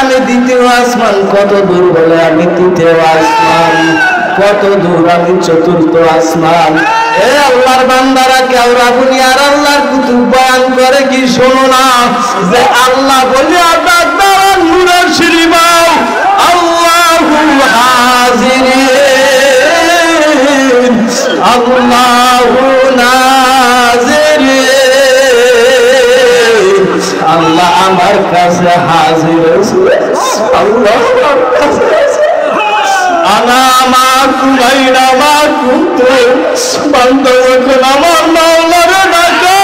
আমি দ্বিতীয় আসমান, কত দূর বলে আমি তৃতীয় আসমান, কত দূর আমি চতুর্থ আসমান। এ আল্লাহর বান্দারা, কেওরা দুনিয়ার আল্লাহর কুতুব বয়ান করে কি শোনো না, যে আল্লাহ বলিয়া ডাক দেওয়ার নূরের সিঁড়ি বাও, আল্লাহু হাজিরিন, আল্লাহু নাজিরিন। আল্লাহ আমার কাছে হাজির আছে, আল্লাহ আমার কাছে আনা মাকুম আইনা মাকুম। তো বান্দা যখন আমার মাওলারে ডাকে,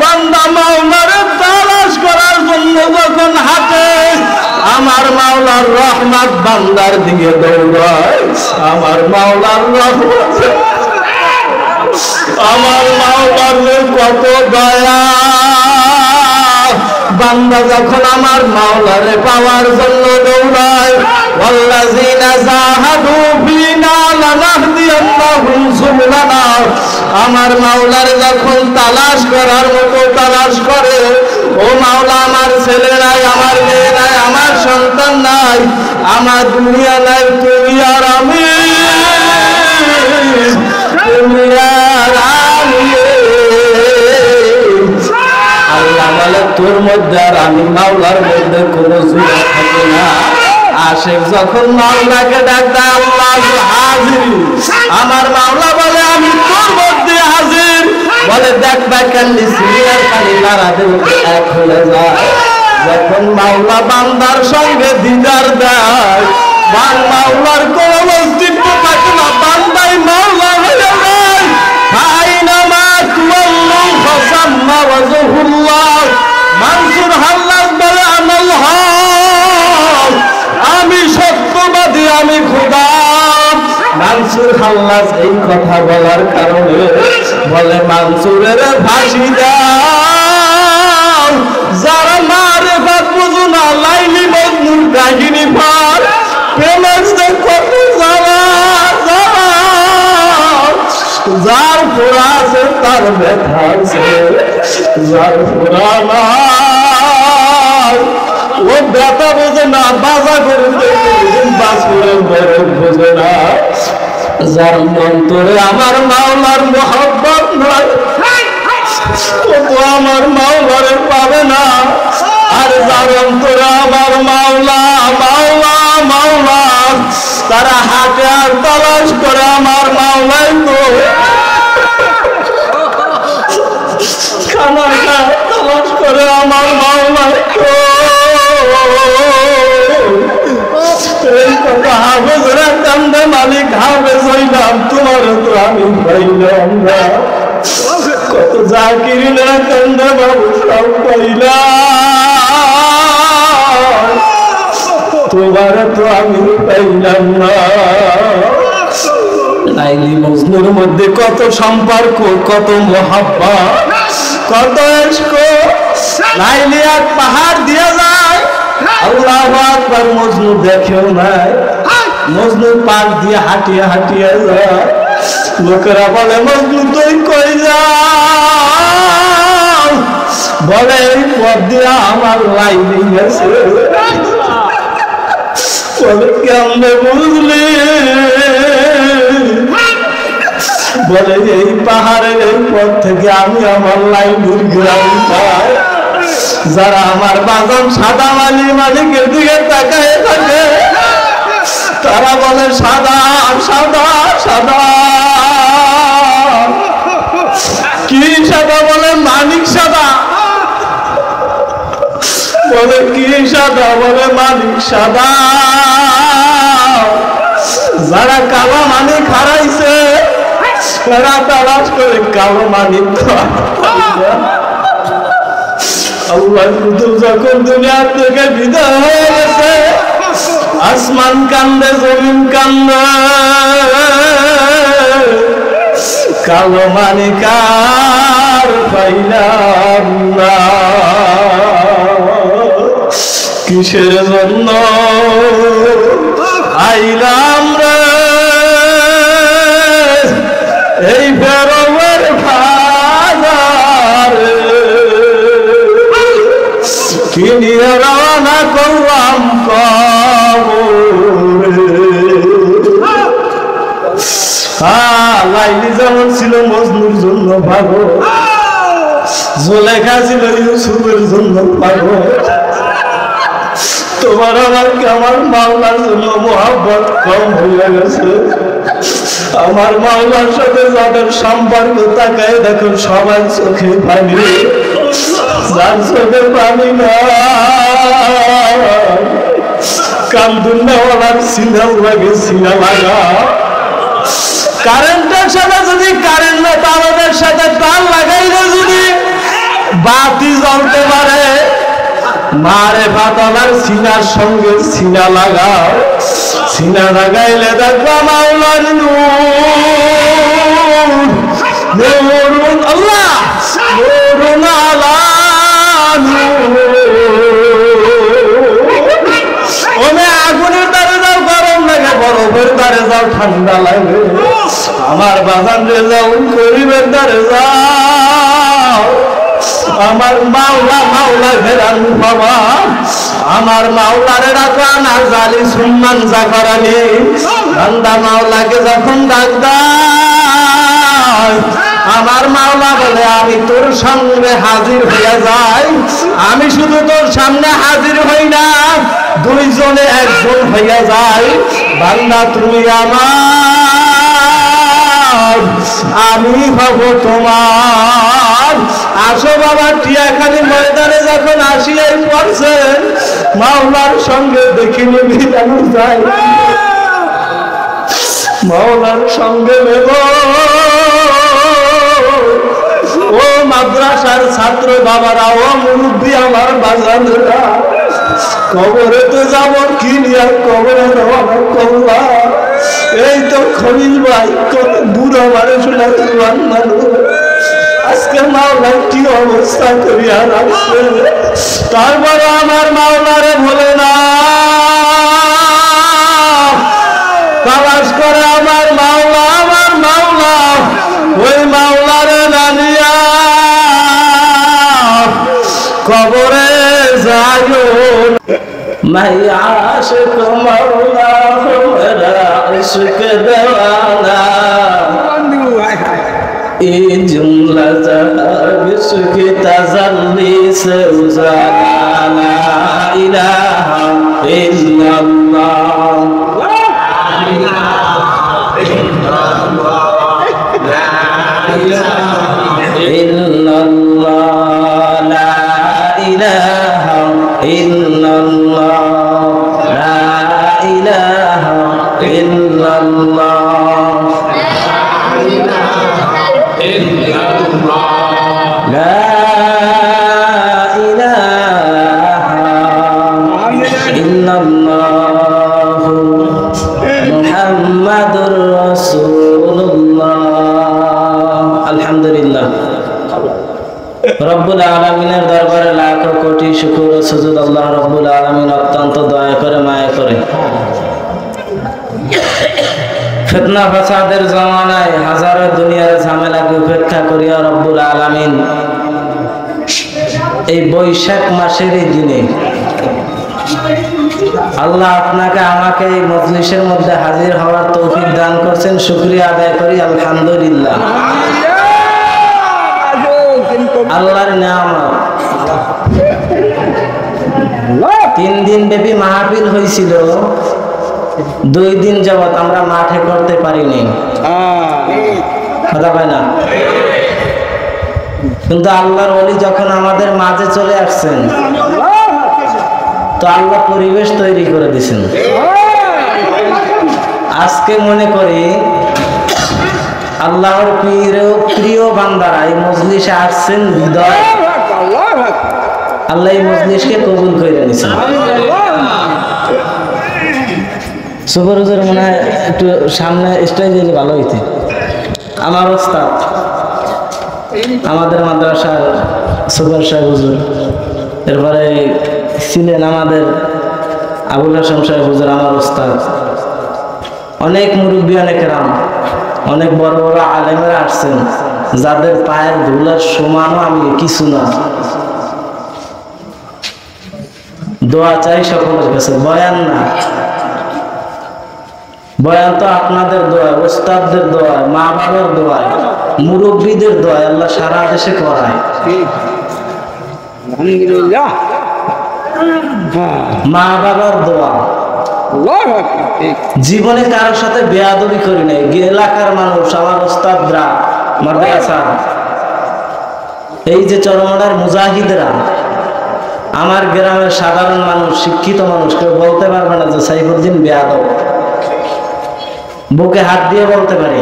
বান্দা মাওলারে তালাশ করার জন্য যখন হাঁটে, আমার মাওলার রহমত বান্দার দিকে দৌড়ায়। আমার মাওলার রহমত, আমার মাওলার কত দয়া। বান্দা যখন আমার মাওলারে পাওয়ার জন্য দৌড়ায়, ওয়াল্লাযিনা জাহাদু ফিনা লানাহদিয়ান্নাহুম সুবুলানা, আমার মাওলারে যখন তালাশ করার মতো তালাশ করে, ও মাওলা আমার ছেলে নাই, আমার মেয়ে নাই, আমার সন্তান নাই, আমার দুনিয়া নাই, তুমি আর আমি, তুমি আর আমি। আল্লাহ বলে তোর মধ্যে আর আমি মাওলার মধ্যে কোনো জুড়ে থাকে না। আশেক যখন মাওলাকে ডাক দেয় আল্লাহু হাজির, আমার মাওলা বলে আমি তোর মধ্যে হাজির। বলে দেখবা কান্দি সিরিয়ার খালি নাড়া দেব এক হয়ে যায়। যখন মাওলা বান্দার সঙ্গে দিদার দেয়, মাওলার কোন অস্তিত্ব থাকে না, বান্দাই মাওলা হয়ে যায়। আইনামা তুওয়াল্লু ফাসাম্মা ওয়াজহুল্লাহ। মানসুর হাল্লাজ বলে আনাল হক, আমি সত্যবাদী, আমি খোদা। মানসুর হাল্লাজ এই কথা বলার কারণে বলে মানসুরের ফাঁসি দাও। যারা মারেফাত বুঝো না, লাইলি মজনুর কাহিনী পার, প্রেমের কত জ্বালা, যার ফোড়া আছে তার ব্যথা আছে, যার ফোড়া নাই ও ব্যথা বোঝে না, বাজা করে বাসুরের বরফ বোঝে না। যার অন্তরে আমার মাওলার মোহাব্বত নাই, ও তো আমার মাওলারে পাবে না। আর যার অন্তরে আমার মাওলা মাওলা মাওলা, তারা হাটে আর তালাশ করে আমার মাওলাই তো খানা তালাশ করে আমার মাওলাই তো। এই কথা হাফেজরা কান্দে, মালিক হাফেজ হইলাম, তোমার তো আমি পাইলাম না। কত জাকিরিনা কান্দে, বাবু সব পাইলাম, তোমার তো আমি পাইলাম না। লাইলি মজনুর মধ্যে কত সম্পর্ক, কত মোহাব্বত, কত ইশক। লাইলি এক পাহাড় দিয়ে যায়, আল্লাহু আকবার, মজনু দেখেও নাই, মজনু পার দিয়ে হাঁটিয়ে হাঁটিয়ে যায়। লোকেরা বলে মজনু তুই কই যাও? বলে এই পথ দিয়ে আমার লাইলি গেছে। বলে কেমনে বুঝলি? বলে এই পাহাড়ের এই পথ থেকে আমি আমার লাইলির গ্রাম পাই। যারা আমার বাজান সাদা মালিকের দিকে তাকায় থাকে, তারা বলে সাদা সাদা সাদা। কি সাদা? বলে মানিক সাদা। বলে কি সাদা? বলে মানিক সাদা। যারা কালো মানিক হারাইছে, তারা তালাশ করে কালো মানিক। আল্লাহ কুতুব যখন দুনিয়া থেকে বিদায় হয়ে গেছে, আসমান কান্দে, জমিন কান্দে, কালো মানিক আর পাইলাম না। কিসের জন্য আইলাম রে এই বেরোবের ভাগারে? কি নিয়ে রওনা করলাম লাইলি যেমন ছিল মজনুর জন্য পাগল, জুলেখা ছিল ইউসুফের জন্য পাগল, তোমার আমার মাওলার জন্য মোহাব্বত কম হয়ে গেছে। আমার মাওলার সাথে যাদের সম্পর্ক তাকায় দেখো সবাই চোখে পানি, যার চোখে পানি না কান্দুন্নাওয়ালার সিনাও লাগে, সিনা লাগা। কারেন্টের সাথে যদি কারেন্ট না তাদের সাথে তার লাগাইলে যদি বাতি জ্বলতে পারে, মারে পাতলার সিনার সঙ্গে সিনা লাগাও, সিনা লাগাইলে দেখবা মাওলার নূর, নূরুন আল্লাহ, নূরুন আলা নূর। ওমে আগুনের দ্বারে যাও গরম লাগে, বরফের দ্বারে যাও ঠান্ডা লাগে, আমার বাগান রে যাও গরিবের দ্বারে যাও, আমার মাওলা মাওলা ফেরান বাবা, আমার মাওলারে রাখান আর জালি সুম্মান জাকারানি। বান্দা মাওলাকে যখন ডাক দেয়, আমার মাওলা বলে আমি তোর সামনে হাজির হইয়া যাই। আমি শুধু তোর সামনে হাজির হই না, দুইজনে একজন হইয়া যাই। বান্দা তুমি আমার, আমি হব তোমার। আসো বাবা, টিয়াখালী ময়দানে যখন আসিয়াই পড়ছেন, মাওলার সঙ্গে দেখিনি মিলানো যায়, মাওলার সঙ্গে নেব। ও মাদ্রাসার ছাত্র বাবারা, ও মুরব্বী আমার বাজানেরা, কবরে তো যাব কি নিয়ে কবরে রওনা করলাম। এই তো খলিল ভাই কত বুড়ো মানুষ না, জোয়ান মানুষ, আজকে মাওলার কি অবস্থা করিয়া রাখছে। তারপরে আমার মাওলারে বলে না তালাশ করে আমার মাওলা, আমার মাওলা, ওই মাওলারে নানিয়া কবরে যাইও। मैं आशिक मौला हूँ, मेरा इश्क दीवाना, ये जुमला विश्व की तजल्ली से उजाला, ला इलाहा इल्लल्लाह, ला इलाहा इल्लल्लाह, ला इलाहा इल्लल्लाह, ला इलाहा इल्लल्लाह, ला इलाहा इल्लल्लाह, মুহাম্মাদুর রাসূলুল্লাহ। আলহামদুলিল্লাহ, রব্বুল আলামিনের দরবারে লাখো কোটি শুকর ও সুজুদ। আল্লাহ রব্বুল আলামিন অত্যন্ত দয়া করে, মায়া করে। ফিতনা ফাসাদের জামানায় হাজারো দুনিয়ার ঝামেলাকে উপেক্ষা করিয়া রব্বুল আলামিন এই বৈশাখ মাসের এই দিনে আল্লাহ আপনাকে আমাকে এই মজলিসের মধ্যে হাজির হওয়ার তৌফিক দান করছেন। শুকরিয়া আদায় করি আলহামদুলিল্লাহ। আল্লাহর নিয়ামত। 3 দিন ব্যাপী মাহফিল হয়েছিল, 2 দিন যাবত আমরা মাঠে করতে পারিনি, কথা পাই না। কিন্তু আল্লাহর ওলি যখন আমাদের মাঝে চলে আসছেন, তো আল্লাহ পরিবেশ তৈরি করে দিয়েছেন। আজকে মনে করি আল্লাহর প্রিয় বান্দারা এই মজলিসে আসছেন, হৃদয় আল্লাহ এই মজলিসকে কবুল করে নিয়েছেন। সুপার হুজুর মনে হয় একটু সামনে স্টেজ দিলে ভালো হইতে। আমার ওস্তাদ, আমাদের মাদ্রাসার সুপার সাহেব হুজুর, এরপরে ছিলেন আমাদের আবুল হাসান সাহেব হুজুর, আমার ওস্তাদ, অনেক মুরব্বী, অনেক রাম, অনেক বড় বড় আলেমেরা আসছেন, যাদের পায়ের ধুলার সমানও আমি কিছু না। দোয়া চাই সকলের কাছে, বয়ান না। বয়ান তো আপনাদের দোয়া, ওস্তাদদের দোয়া, মা বাবার দোয়া, মুরব্বীদের দোয়া আল্লাহ সারা দেশে করায়। আলহামদুলিল্লাহ। মা বাবার দোয়া। জীবনে কারোর সাথে বেয়াদবি করি নাই। এলাকার মানুষ, আমার ওস্তাদরা, মাদ্রাসা, এই যে চরমনার মুজাহিদরা, আমার গ্রামের সাধারণ মানুষ, শিক্ষিত মানুষ কেউ বলতে পারবে না যে সাইফুদ্দিন বেয়াদব। বুকে হাত দিয়ে বলতে পারি।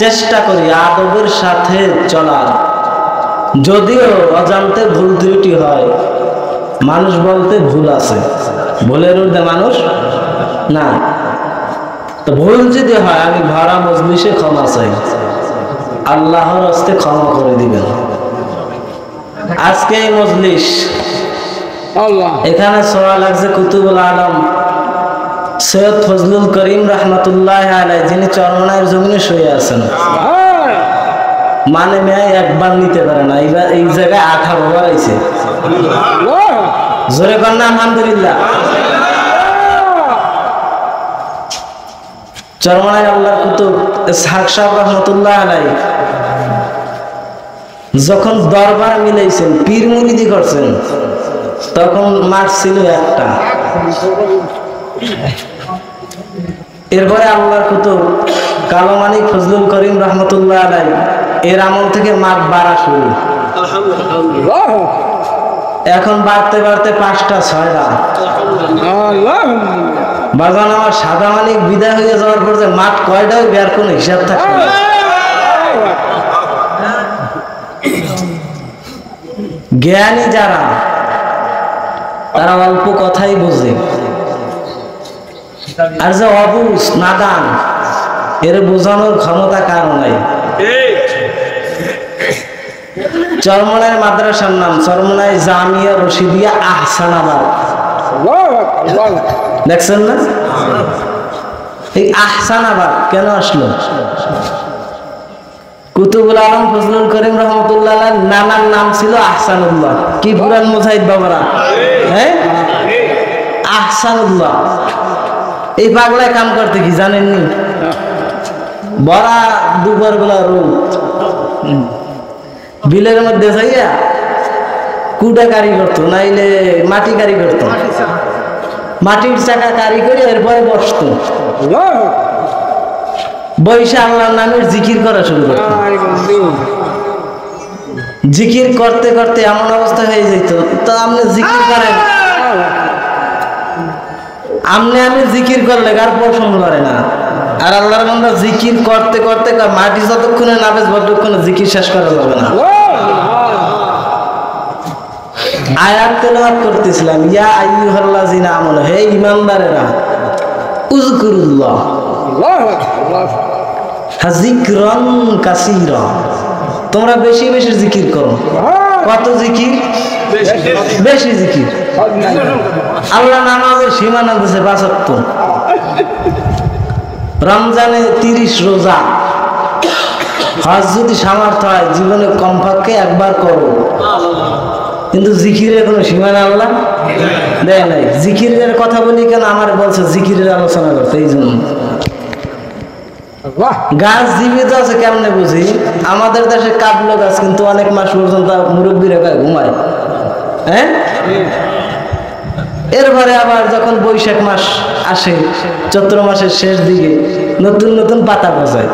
চেষ্টা করি আদবের সাথে চলার, যদিও অজান্তে ভুল ত্রুটি হয়। মানুষ বলতে ভুল আছে, ভুলের ঊর্ধ্বে মানুষ না। তো ভুল যদি হয় আমি ভরা মজলিসে ক্ষমা চাই, আল্লাহর হস্তে ক্ষমা করে দিবেন। আজকে এই মজলিস, এখানে ছোঁয়া লাগছে কুতুবুল আলম সৈয়দ ফজলুল করিম রহমতুল্লাহ আলাই, যিনি চরমনায়ের জমিনে শুয়ে আছেন। মানে মেয়ে একবার নিতে পারে না, এইবার এই জায়গায় 18 বার আইছে। জোরে কন্যা আলহামদুলিল্লাহ। চরমনায় আল্লাহর কুতুব ইসহাক সাহেব রহমতুল্লাহ আলাই যখন দরবার মিলাইছেন, পীর মুরিদি করছেন, তখন মাঠ ছিল একটা। এরপরে আল্লাহর কুতুব কালো মানিক ফজলুল করিম রহমতুল্লাহ আলাই এর আমল থেকে মাঠ বাড়া শুরু। এখন বাড়তে বাড়তে 5টা 6টা। বাজান আমার সাদা মানিক বিদায় হয়ে যাওয়ার পর যে মাঠ কয়টা বের কোনো হিসাব থাকে না। জ্ঞানী যারা, তারা অল্প কথাই বোঝে, আর যে অবুঝ নাদান, এর বোঝানোর ক্ষমতা কারো নাই। চরমনায় মাদ্রাসার নাম চরমনায় জামিয়া রশিদিয়া আহসানাবাদ, দেখছেন না? এই আহসানাবাদ কেন আসলো? কুতুবুল আলম ফজলুল করিম রহমতুল্লাহ নানার নাম ছিল আহসানুল্লাহ। কি পুরান মুজাহিদ বাবারা, হ্যাঁ, আহসানুল্লাহ। এই পাগলায় কাম করতে কি জানেননি? বড়া দুবার গুলা রোগ বিলের মধ্যে যাইয়া কুটা কারি করতো, নাইলে মাটি কারি করতো, মাটির চাকা কারি করে এরপরে বসতো, বৈশা আল্লাহর নামের জিকির করা শুরু করতো। জিকির করতে করতে এমন অবস্থা হয়ে যেত, তো আপনি জিকির করেন, আমি জিকির করলে কার পছন্দ করে না। আর আল্লাহর বান্দা জিকির করতে করতে মাটি যতক্ষণে নাবেজ ততক্ষণে জিকির শেষ করা যাবে না। আয়াত তেলাওয়াত করতেছিলাম, ইয়া আইয়ুহাল্লাযিনা আমানু, হে ঈমানদারেরা, উযকুরুল্লাহ যিকরান কাসীরা, তোমরা বেশি বেশি জিকির করো। কত জিকির? বেশি জিকির। আল্লাহ নামাজের সীমানা দিয়েছে 5 ওয়াক্ত, রমজানে 30 রোজা, হজ যদি সামর্থ্য হয় জীবনে কমপক্ষে একবার করো। কিন্তু জিকিরের কোনো সীমানা আল্লাহ দেয় নাই। জিকিরের কথা বলি কেন, আমার বলছে জিকিরের আলোচনা করতে, এই জন্য। গাছ জীবিত আছে কেমনে বুঝি? আমাদের দেশে কাবলো গাছ কিন্তু অনেক মাস পর্যন্ত মুরব্বীরা ঘুমায়, হ্যাঁ। এরপরে আবার যখন বৈশাখ মাস আসে, চৈত্র মাসের শেষ দিকে নতুন নতুন পাতা গজায়।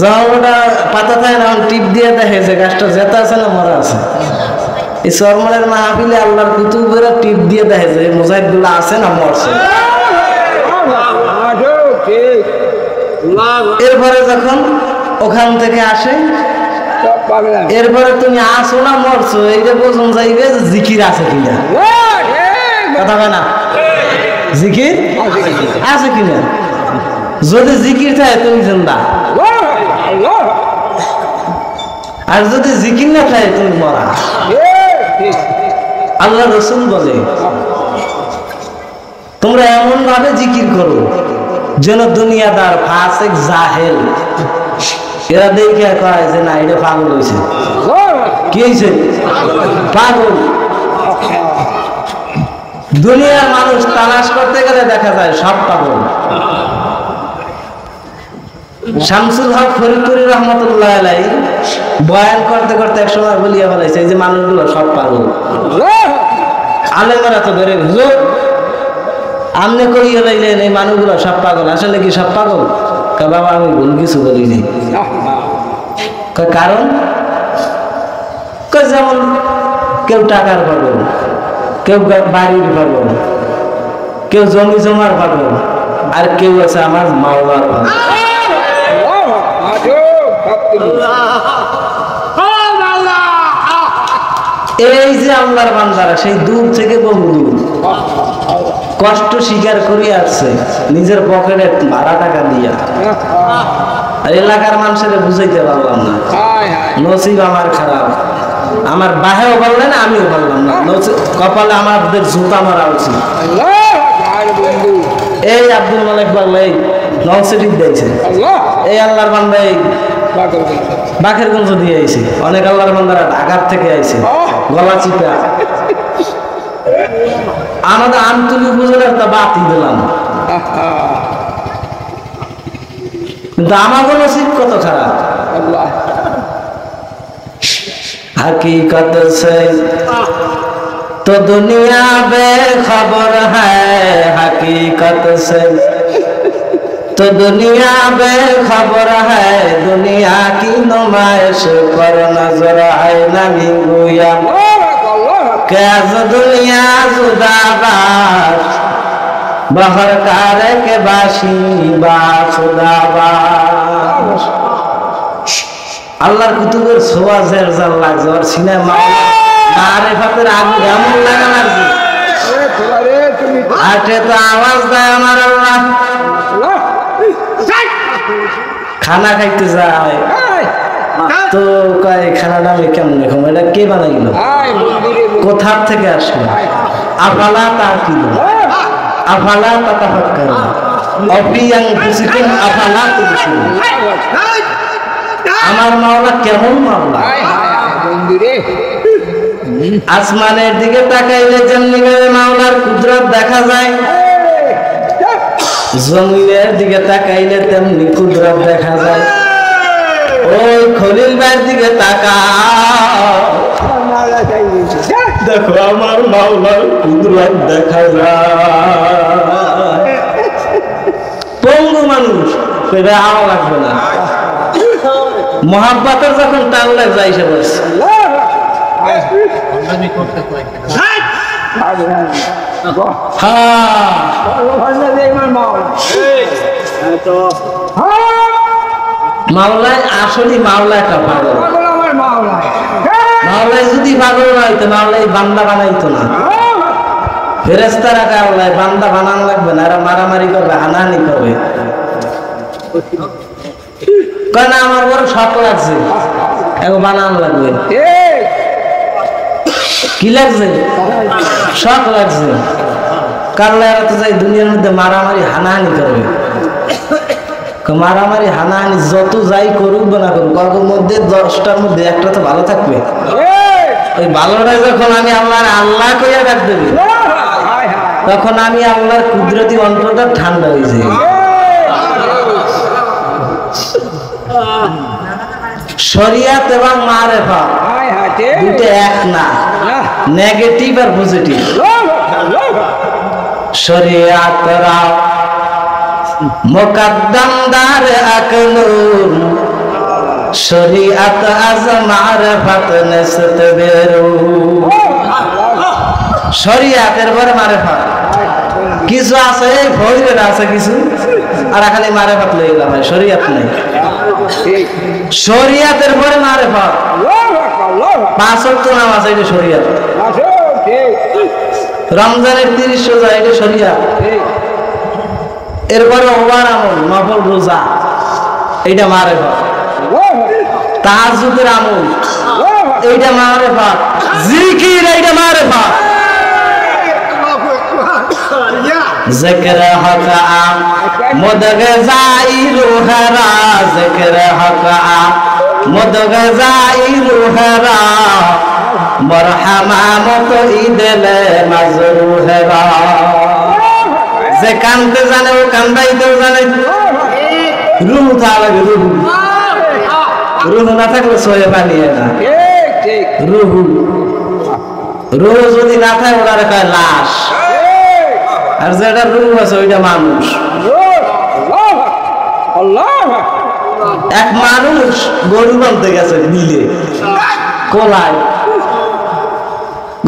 যখন ওটা পাতা থাকে না, টিপ দিয়ে দেখে যে গাছটা জেতা আছে না মরা আছে। এই চরমনের মাহফিলে আল্লাহর কুতুবেরা টিপ দিয়ে দেখে যে মুজাহিদ গুলা আছে না মরছে। এরপরে যখন ওখান থেকে আসে, এরপরে তুমি আসো না মরছো, এইটা বোঝন যাইবে জিকির আছে কিনা। কথা হয় না? জিকির আছে কিনা? যদি জিকির থাকে তুমি জিন্দা, আর যদি জিকির না থাকে তুমি মরা। আল্লাহ রাসূল বলে তোমরা এমন ভাবে জিকির করো যেন দুনিয়াদার ফাসিক জাহেল এরা দেখে কয় যে না এটা পাগল হয়েছে। কি হয়েছে? পাগল। দুনিয়ার মানুষ তালাশ করতে গেলে দেখা যায় সব পাগল। শামসুল হক ফরিদপুরি রহমতুল্লাহ আলাইহি বয়ান করতে করতে এক সময় বলিয়া বলাইছে এই যে মানুষগুলো সব পাগল। আলেমরা তো ধরে হুজুর আমনে কইয়া লাইলেন এই মানুষগুলো সব পাগল, আসলে কি সব পাগল? বাবা আমি ভুল কিছু বলিনি। কারণ যেমন কেউ টাকার পাগল, কেউ বাড়ির পাগল, কেউ জমি জমার পাগল, আর কেউ আছে আমার মাওলার পাগল। এই যে আল্লাহর বান্দারা সেই দূর থেকে বহু দূর কষ্ট স্বীকার করিয়া আসছে নিজের পকেটে ভাড়া টাকা দিয়া, আর এলাকার মানুষের বুঝাইতে পারলাম না। নসিব আমার খারাপ, আমার বাহেও বললেন আমিও বললাম না, কপালে আমাদের জুতা মারা উচিত। এই আব্দুল মালিক বললে নলসিটি দিয়েছে, এই আল্লাহর বান্দা এই বাকেরগঞ্জ দিয়ে আইছে, অনেক আল্লাহর বান্দারা ঢাকার থেকে আইছে গলা চিপা। আমাদের আমতলী উপজেলার তা বাতি দিলাম, কিন্তু আমাকে নসিব কত খারাপ। हकीकत से तो दुनिया बेखबर है, हकीकत से तो दुनिया बेखबर है, दुनिया की नुमाइश पर नजर है नमी गोया कैस दुनिया जुदाबाज बहर कारे के बाशी बा खुदाबाज। আল্লাহর কুতুবের ছোঁয়া জেরজাল লাগছে, আর সিনেমা মারিফাতের আগুন এমন লাগা লাগছে, আটে তো আওয়াজ দেয় আমার আল্লাহ। খানা খাইতে যায় তো কয় খানাটা আমি কেমন খাবো, এটা কে বানাইল, কোথার থেকে আসলো? আফালা তাকিলুন আফালা তাতাফাক্কারুন অফি আনফুসিকুম আফালা তুবসিরুন। আমার মাওলা কেমন মাওলা, আসমানের দিকে তাকাইলে যেমনি করে মাওলার কুদরত দেখা যায়, জমিনের দিকে তাকাইলে তেমনি কুদরত দেখা যায়। ওই খলিল ভাইয়ের দিকে তাকাও, দেখো আমার মাওলার কুদরত দেখা যায়। পঙ্গু মানুষ আওয়া লাগবে না, মোহাব্বতের যখন টান লাগ যায় সে বলছে মাওলায় আসলে মাওলা একটা পাগল। মাওলায় যদি পাগল না হইতো মাওলাই বান্দা বানাইতো না। ফেরেশতারা কাওলায় বান্দা বানান লাগবে না, এরা মারামারি করবে, হানাহানি করবে। কেন আমার বড় শখ লাগছে, এখন বানান লাগবে। কি লাগছে? শখ লাগছে। কারণ এরা তো যাই দুনিয়ার মধ্যে মারামারি হানাহানি করবে। মারামারি হানাহানি যত যাই করুক বা না করুক, কারোর মধ্যে 10টার মধ্যে একটা তো ভালো থাকবে। ওই ভালোটা যখন আমি আল্লাহ কইয়া ডাক দেবে, তখন আমি আল্লাহর কুদরতি অন্তরটা ঠান্ডা হয়ে যাই। শরিয়াত এবং মারেফাত দুটো এক না, নেগেটিভ আর পজিটিভ। শরিয়াতরা মুকদ্দম দার আকলুন, শরিয়াত আজ মারেফাত নসত বেরু। শরিয়াতের পরে মারেফাত কিছু আছে, ফজিলত আছে কিছু, আর খালি মারেফাত লই গেলাম, শরিয়াত নাই। শরিয়াতের পরে মারেফাত, 5 ওয়াক্ত নামাজ এটা শরিয়াত, রমজানের 30 রোজা এটা শরিয়াত, এরপরে ওভার আমল নফল রোজা এইটা মারেফাত, তাহাজ্জুদের আমল এইটা মারেফাত, জিকির এইটা মারেফাত। ذکر حق مدغزائی روحرا ذکر حق মদগা যাই রুহেরা মরহামা মতো ইদেলে মাজরুহেরা যে কানতে জানে ও কান্দাইতেও জানে রুহু থাকলে রুহু না থাকলে সয়ে পানিয়ে না রুহু রুহু যদি না থাকে ওরা কয় লাশ আর যেটা রুহু আছে ওইটা মানুষ এক মানুষ গরু বানতে গেছে বিলে কোলায়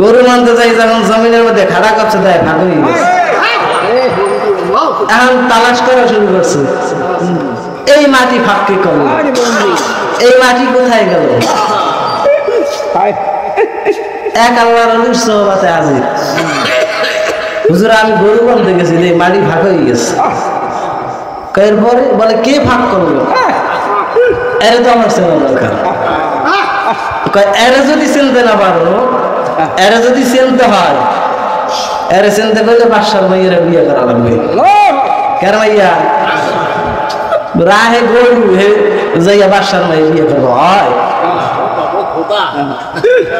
গরু মানতে যাই যখন জমিনের মধ্যে খাড়া করছে তাই ভাগ হয়ে গেছে এখন তালাশ করা শুরু করছে এই মাটি ফাঁকি করলো এই মাটি কোথায় গেল এক আল্লাহর নূর সোহবতে হাজির হুজুর আমি গরু বানতে গেছি এই মাটি ভাগ হয়ে গেছে এরপরে বলে কে ফাঁক করলো এরে তো আমার চেনা দরকার এরে যদি চিনতে না পারো এরে যদি চিনতে হয় এরে চিনতে পারলে বাদশার মাইয়েরা বিয়ে করা লাগবে কেন মাইয়া রাহে গরু হে যাইয়া বাদশার মাইয়ে বিয়ে করবো হয়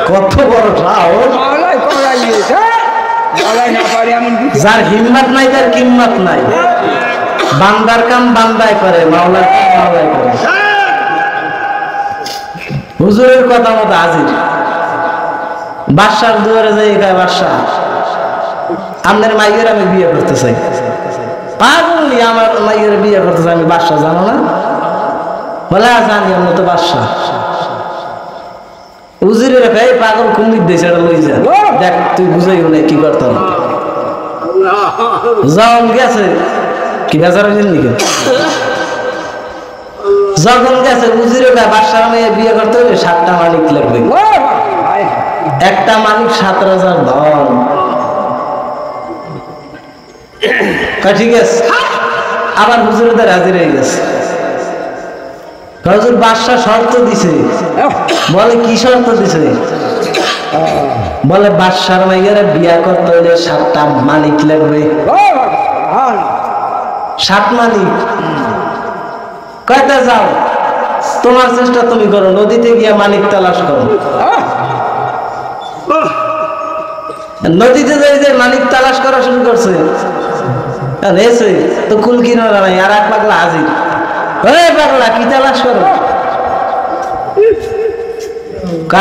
কত বড় সাহস যার হিম্মত নাই তার কিম্মত নাই বান্দার কাম বান্দায় করে মাওলার কাম মাওলায় করে হুজুরের কথা মতো হাজির বাদশার দুয়ারে যাই গায় বাদশা আপনার মাইয়ের আমি বিয়ে করতে চাই পাগল আমার মাইয়ের বিয়ে করতে চাই আমি বাদশা জানো না বলে জানি আমরা তো বাদশা হুজুরের এই পাগল কুমির দিয়েছে এটা লই যা দেখ তুই বুঝাই না কি করতাম যখন গেছে কি বেচার হয়েছেন নাকি যখন গেছে হুজুরের বাদশার মেয়ে বিয়ে করতে হলে 7টা মালিক লাগবে একটা মালিক 7,000 ধন ঠিক আছে আবার হুজুরের হাজির হয়ে গেছে হুজুর বাদশা শর্ত দিছে বলে কি শর্ত দিছে বলে বাদশার মাইয়ারে বিয়া করতে হলে 7টা মালিক লাগবে 7 মালিক কয়টা যাও তোমার চেষ্টা তুমি করো নদীতে গিয়ে মালিক তালাশ করো নদীতে যাই যে মালিক তালাশ করা শুরু করছে এসে তো কুল কিনারা নাই আর এক পাগলা হাজির পাগলা কি তালাশ করো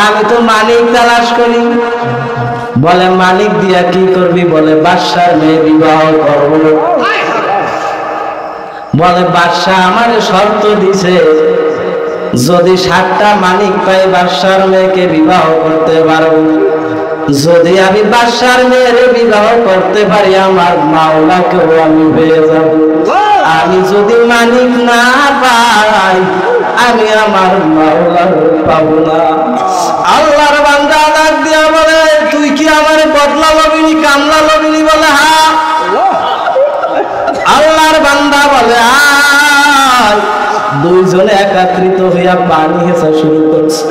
আমি তো মালিক তালাশ করি বলে মালিক দিয়া কি করবি বলে বাদশার মেয়ে বিবাহ করব বলে বাদশা আমার শর্ত দিছে যদি 7টা মালিক পাই বাদশার মেয়েকে বিবাহ করতে পারবো যদি আমি বাদশার মেয়ের বিবাহ করতে পারি আমার মাওলাকেও আমি পেয়ে যাব আমি যদি মালিক না পাই আমি আমার মাওলার পাবো না আল্লাহর বান্দা ডাক দিয়া বলে তুই কি আমার বদলা লবিনি কামলা লবিনি বলে হ্যাঁ আল্লাহর বান্দা বলে আয় দুইজনে একত্রিত হইয়া পানি হেসা শুরু করছে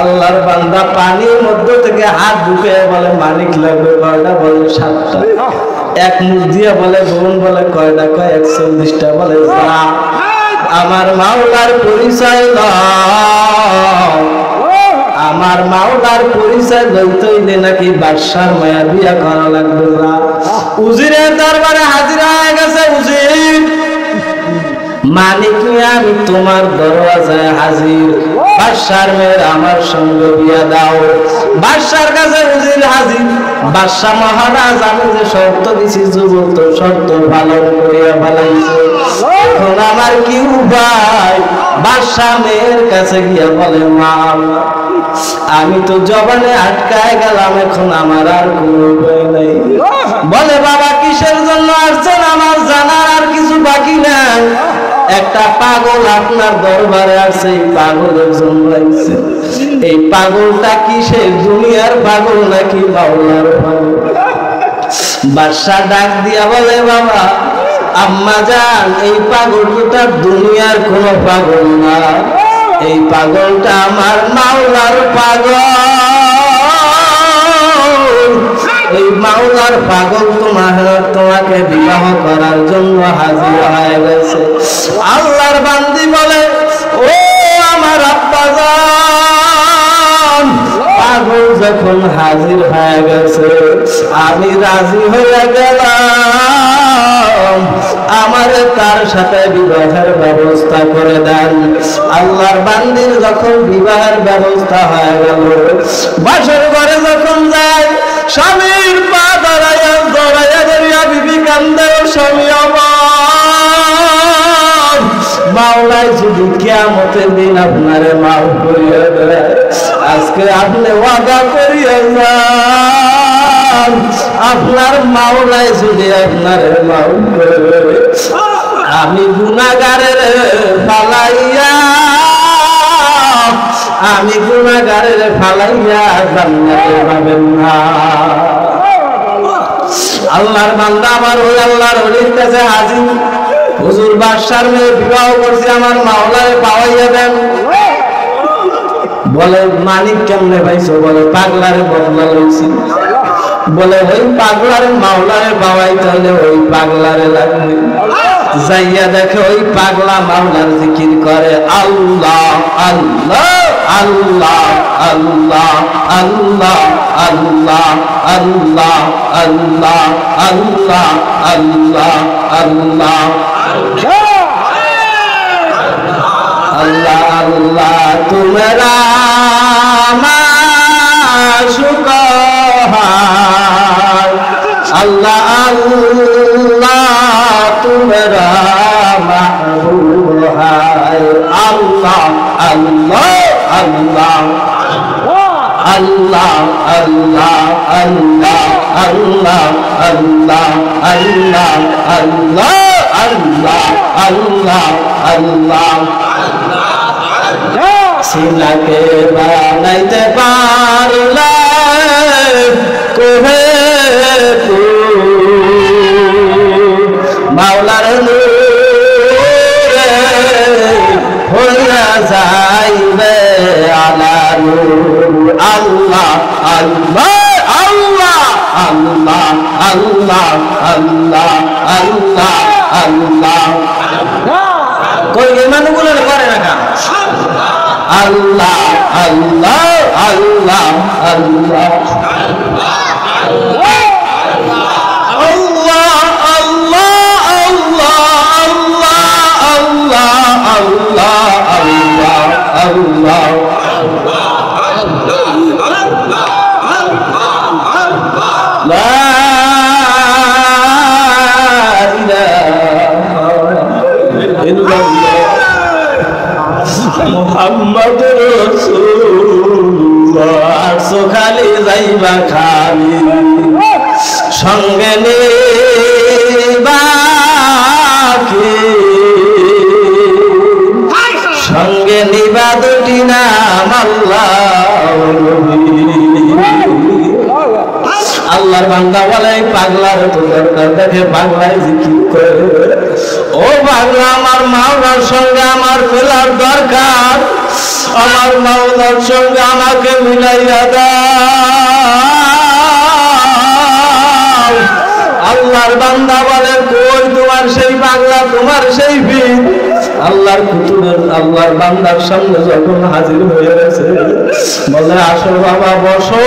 আল্লাহর বান্দা পানির মধ্যে থেকে হাত ঢুকে বলে মালিক লাগবে কয়টা বলে 7টা এক মুখ দিয়ে বলে বোন বলে কয়টা কয় 41টা বলে যা আমার মাওলার পরিচয় দাও আমার মাওলার পরিচয় লইতে হইলে নাকি বাদশার মায়া বিয়া করা লাগবে না উজিরের দরবারে হাজির হয়ে গেছে উজির মালিক আমি তোমার দরওয়াজায় হাজির বাদশার মেয়ের আমার সঙ্গে বিয়া দাও বাদশার কাছে উজির হাজির বাদশা মহারাজ আমি যে শর্ত দিছি যুবক তো শর্ত পালন করিয়া ফেলাইছে এখন আমার কি উপায় বাদশা মেয়ের কাছে গিয়া বলে মা আমি তো জবানে আটকায় গেলাম এখন আমার আর কোনো উপায় নাই বলে বাবা কিসের জন্য আসছেন আমার জানার আর কিছু বাকি নাই একটা পাগল আপনার দরবারে আছে এই পাগলের জন্য আইছে এই পাগলটা কিসের দুনিয়ার পাগল নাকি মাওলার পাগল বাদশা ডাক দিয়া বলে বাবা আম্মা জান এই পাগলটা দুনিয়ার কোনো পাগল না এই পাগলটা আমার মাওলার পাগল এই মাওলার পাগল তোমাকে বিবাহ করার জন্য হাজির হয়ে গেছে আল্লাহর বান্দি বলে ও আমার আব্বা যখন হাজির হয়ে গেছে, আমি রাজি হয়ে গেলাম, আমারে তার সাথে বিবাহের ব্যবস্থা করে দেন। আল্লাহর বান্দির যখন বিবাহের ব্যবস্থা হয়ে গেল, বাসর ঘরে যখন যায়, স্বামীর পা দাঁড়াইয়া জড়াইয়া ধরিয়া বিবি কান্দে, স্বামী আমার, মাওলাই যদি কিয়ামতের দিন আপনারে মাফ করিয়া দেয়, আজকে আপনি ওয়াদা করিয়া যান, আপনার মাওলাই যদি আপনারে মাফ করে, আমি গুনাহগারের ফালাইয়া, আমি গুনাহগারের ফালাইয়া জান্নাতে পাবেন না। আল্লাহর বান্দা আমার ওই আল্লাহর ওলির কাছে হাজির, হুজুর বাদশার মেয়ে বিবাহ করছে, আমার মাওলারে পাওয়াইয়া দেন। বলে মানিক কেমনে পাইছো? বলে পাগলারে বদলা লইছি। বলে ওই পাগলারে মাওলারে পাওয়াইতে হলে ওই পাগলারে লাগবে। যাইয়া দেখে ওই পাগলা মাওলার জিকির করে, আল্লাহ আল্লাহ আল্লাহ আল্লাহ আল্লাহ আল্লাহ আল্লাহ আল্লাহ আল্লাহ আল্লাহ আল্লাহ আল্লাহ আল্লাহ তোমরা মাশুক আল্লাহ আল্লাহ তোমরা মাহবুব হায় আল্লাহ আল্লাহ আল্লাহ আল্লাহ আল্লাহ আল্লাহ আল্লাহ আল্লাহ আল্লাহ আল্লাহ আল্লাহ আল্লাহ আল্লাহ সিনাকে বানাইতে পারলে কোহে মাওলার নূরে হইয়া যাইবে আলা নূর আল্লাহ আল্লাহ আল্লাহ আল্লাহ আল্লাহ আল্লাহ আল্লাহ আল্লাহ কই ইমানগুলো করে না কেন? আল্লাহ আল্লাহ আল্লাহ আল্লাহ মুহাম্মাদুর রাসূলুল্লাহ খালি যাইবা খালি সঙ্গে নিবা কি সঙ্গে নিবা দুটি নাম আল্লাহ আল্লাহর বান্দা বলে পাগলার তো দরকার দেখে পাগলাই জিকির করে ও পাগলা আমার মাওলার সঙ্গে আমার মেলার দরকার আমার মাওলার সঙ্গে আমাকে মিলাইয়া দাও আল্লাহর বান্দা বলে কই তোমার সেই পাগলা তোমার সেই পীর আল্লাহর কুতুবের আল্লাহর বান্দার সামনে যখন হাজির হয়ে গেছে বলে আসো বাবা বসো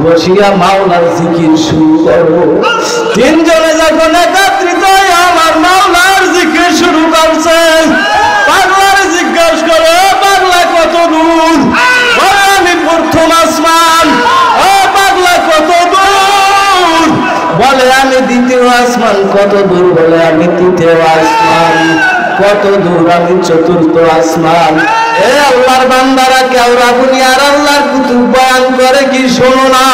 বসিয়া মাওলার জিকির শুরু করো তিনজনে যখন একত্রিত হয়ে আমার মাওলার জিকির শুরু করছে পাগলার জিজ্ঞাসা করে পাগলা কত দূর আমি প্রথম আসমান ও পাগলা কত দূর বলে আমি দ্বিতীয় আসমান কত দূর বলে আমি তৃতীয় আসমান কত দূর আমি চতুর্থ আসমান এ আল্লাহর বান্দারা কেওরা দুনিয়ার আল্লাহর কুতুব বয়ান করে কি শোনো না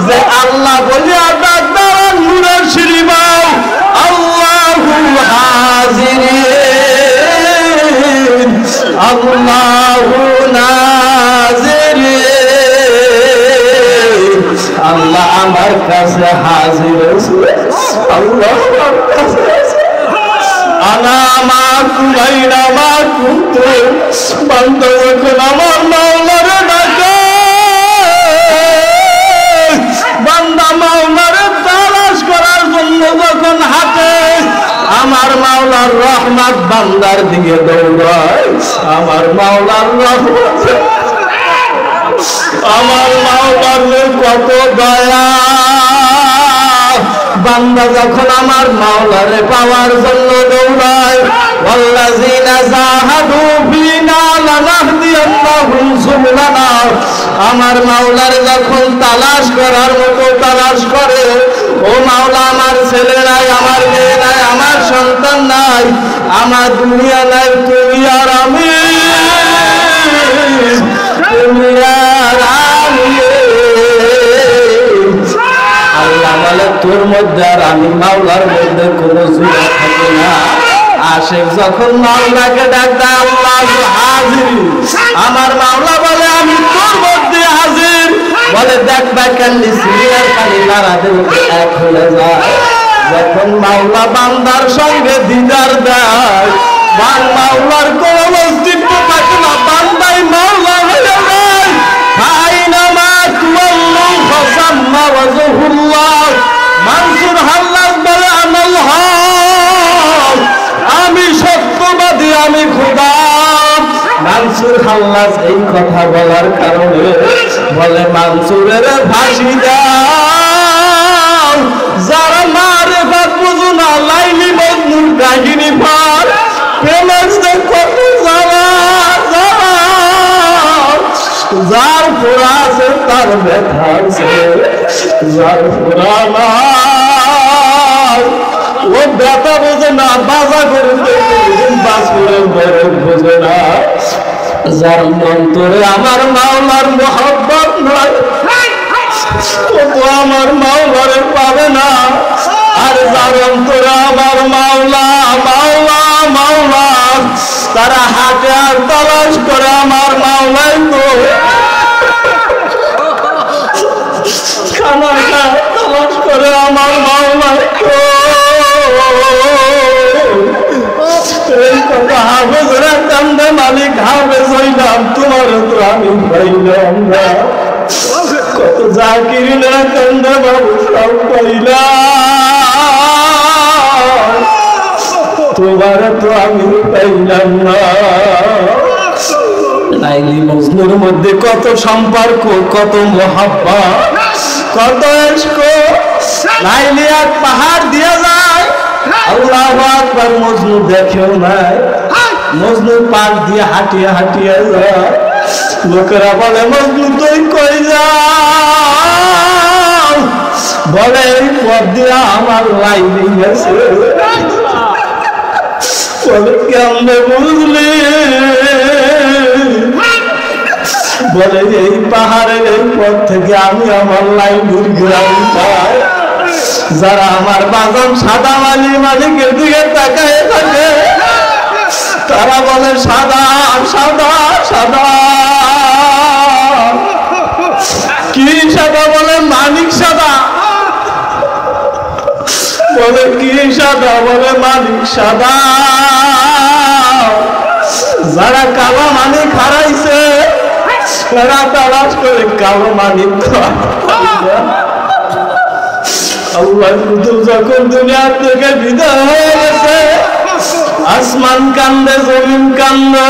যে আল্লাহ বলিয়া ডাক দাও নূরের সিঁড়ি বাও আল্লাহু হাজিরিন আল্লাহু নাজিরিন আল্লাহ আমার কাছে হাজির আছে আল্লাহ আমার কাছে আনা মা কুমাইনা মা কুতু বান্দা যখন আমার মাওলারে ডাকে বান্দা মাওলারে তালাশ করার জন্য যখন হাঁটে আমার মাওলার রহমত বান্দার দিকে দৌড়ায় আমার মাওলার রহমত আমার মাওলার কত দয়া, বান্দা যখন আমার মাওলারে পাওয়ার জন্য দৌড়ায়, ওয়াল্লাযিনা জাহাদু ফিনা লানাহদিয়ান্নাহুম সুবুলানা, আমার মাওলারে যখন তালাশ করার মতো তালাশ করে, ও মাওলা আমার ছেলে নাই, আমার মেয়ে নাই, আমার সন্তান নাই, আমার দুনিয়া নাই, তুমি আর আমি, তুমি আর আমি। আল্লাহ বলে তোর মধ্যে আর আমি মাওলার মধ্যে কোনো জুড়া থাকে না। আশিক যখন মাওলাকে ডাক দেয় আল্লাহ হাজির, আমার মাওলা বলে আমি তোর মধ্যে হাজির। বলে দেখ বাকান্দি সিরিয়ার পানি নাড়া দেব এক হয়ে যায়। যখন মাওলা বান্দার সঙ্গে দিদার দেয়, মাওলার কোন অস্তিত্ব থাকে না, বান্দাই মাওলা হয়ে যায়। আইনামা তুওয়াল্লু ফাসাম্মা ওয়াজহুল্লাহ। মানসুর হাল্লাজ বলে আনাল হক, আমি সত্যবাদী, আমি খোদা। মানসুর হাল্লাজ এই কথা বলার কারণে বলে মানসুরের ফাঁসি দাও, যারা মারেফাত বুঝো না, লাইলি মজনুর কাহিনী পার, প্রেমের কত জ্বালা, যার ফোড়া আছে তার ব্যথা আছে, যার ফোড়া নাই ও ব্যথা বোঝে না, বাজা করে বাসুরের বরফ বোঝে না। যার অন্তরে আমার মাওলার মোহাব্বত নাই, ও তো আমার মাওলারে পাবে না। আর যার অন্তরে আমার মাওলা মাওলা মাওলা, তারা হাতে আর তালাশ করে আমার মাওলাই তো খানা খায়, তালাশ করে আমার মাওলাই তো। এই কথা হাফেজরা কান্দে, মালিক হাফেজ হইলাম, তোমার তো আমি পাইলাম না। কত জাকিরিনা কান্দে, বাবু সব পাইলাম, তোমার তো আমি পাইলাম না। লাইলি মজনুর মধ্যে কত সম্পর্ক, কত মোহাব্বত, কত ইশক। লাইলি এক পাহাড় দিয়ে যায়, আল্লাহু আকবার, মজনু দেখেও নাই, মজনু পার দিয়ে হাঁটিয়ে হাঁটিয়ে যায়। লোকেরা বলে মজনু তুই কই যাও? বলে এই পথ দিয়ে আমার লাইলি গেছে। বলে কেমনে বুঝলি? বলে এই পাহাড়ের এই পথ থেকে আমি আমার লাইলির গ্রাম পাই। যারা আমার বাজান সাদা মালিকের দিকে তাকায় থাকে, তারা বলে সাদা সাদা সাদা। কি সাদা? বলে মালিক সাদা। বলে কি সাদা? বলে মালিক সাদা। যারা কালো মালিক হারাইছে, তারা তালাশ করে কালো মালিক। আল্লাহ কুতুব যখন দুনিয়া থেকে বিদায় হয়ে গেছে, আসমান কান্দে, জমিন কান্দে,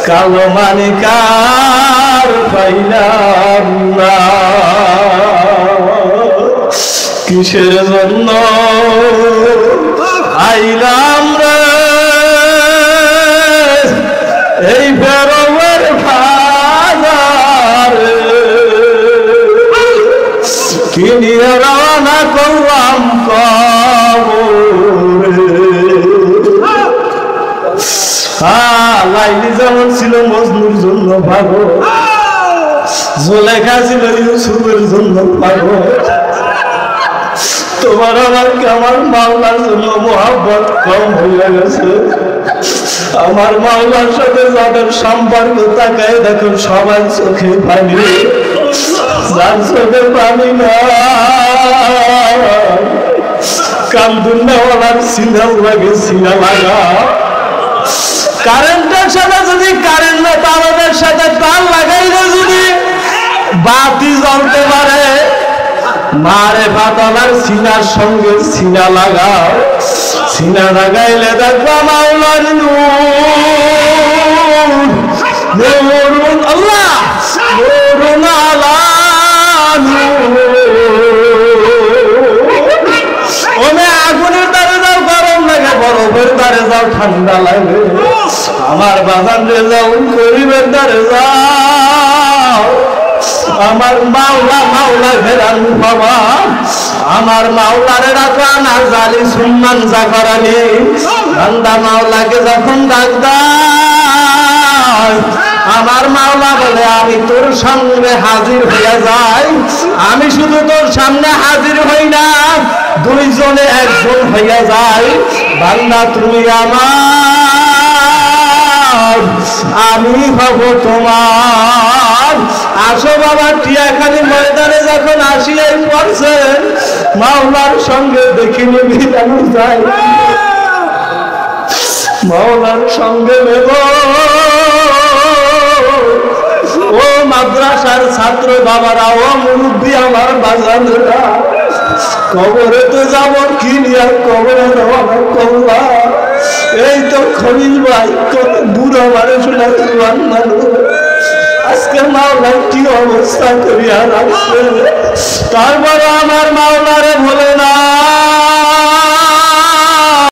কালো মালিক আর পাইলাম না। কিসের জন্য আইলাম রে এই বেরোবের বাজার, কি নিয়ে রওনা করলাম কবরে। লাইলি যেমন ছিল মজনুর জন্য পাগল, জুলেখা ছিল ইউসুফের জন্য পাগল, তোমার আমার মাওলার জন্য মোহাব্বত কম হয়ে গেছে। আমার মাওলার সাথে যাদের সম্পর্ক তাকায় দেখো সবাই চোখে পানি, যার চোখে পানি না কামদুল্লাহওয়ালার সিনাও লাগে, সিনা লাগা। কারেন্টের সাথে যদি কারেন্ট না, তারের সাথে তার লাগাইলে যদি বাতি জ্বলতে পারে, মারে পাতালার সিনার সঙ্গে সিনা লাগাও, সিনা লাগাইলে দেখো মাওলার নূর নূরুন আল্লাহ নূরুন আলা ওমে আগুনের দ্বারে যাও গরম লাগে, বরফের দ্বারে যাও ঠান্ডা লাগে, আমার বাগান রে যাও গরিবের দ্বারে যাও, আমার মাওলা মাওলা ফেরান বাবা, আমার মাওলারে রাখা না জালি সুন্নান জাকারানি বান্দা মাওলাকে যখন ডাক দেয় আমার মাওলা বলে আমি তোর সামনে হাজির হইয়া যাই। আমি শুধু তোর সামনে হাজির হই না, দুইজনে একজন হইয়া যায়। বান্দা তুমি আমার, আমি হব তোমার। আসো বাবা টিয়াখালী ময়দানে যখন আসিয়াই পড়ছেন মাওলার সঙ্গে দেখিনি মিলানো যায়, মাওলার সঙ্গে নেব। ও মাদ্রাসার ছাত্র বাবারা, ও মুরব্বী আমার বাজানেরা, কবরে তো যাব কি নিয়ে কবরে রওনা করবা। এই তো খলিল ভাই কত বুড়ো মানুষ না জুয়ান মানুষ, আজকে মাওলা কি অবস্থা করিয়া রাখছে। তারপরে আমার মাওলারে বলে না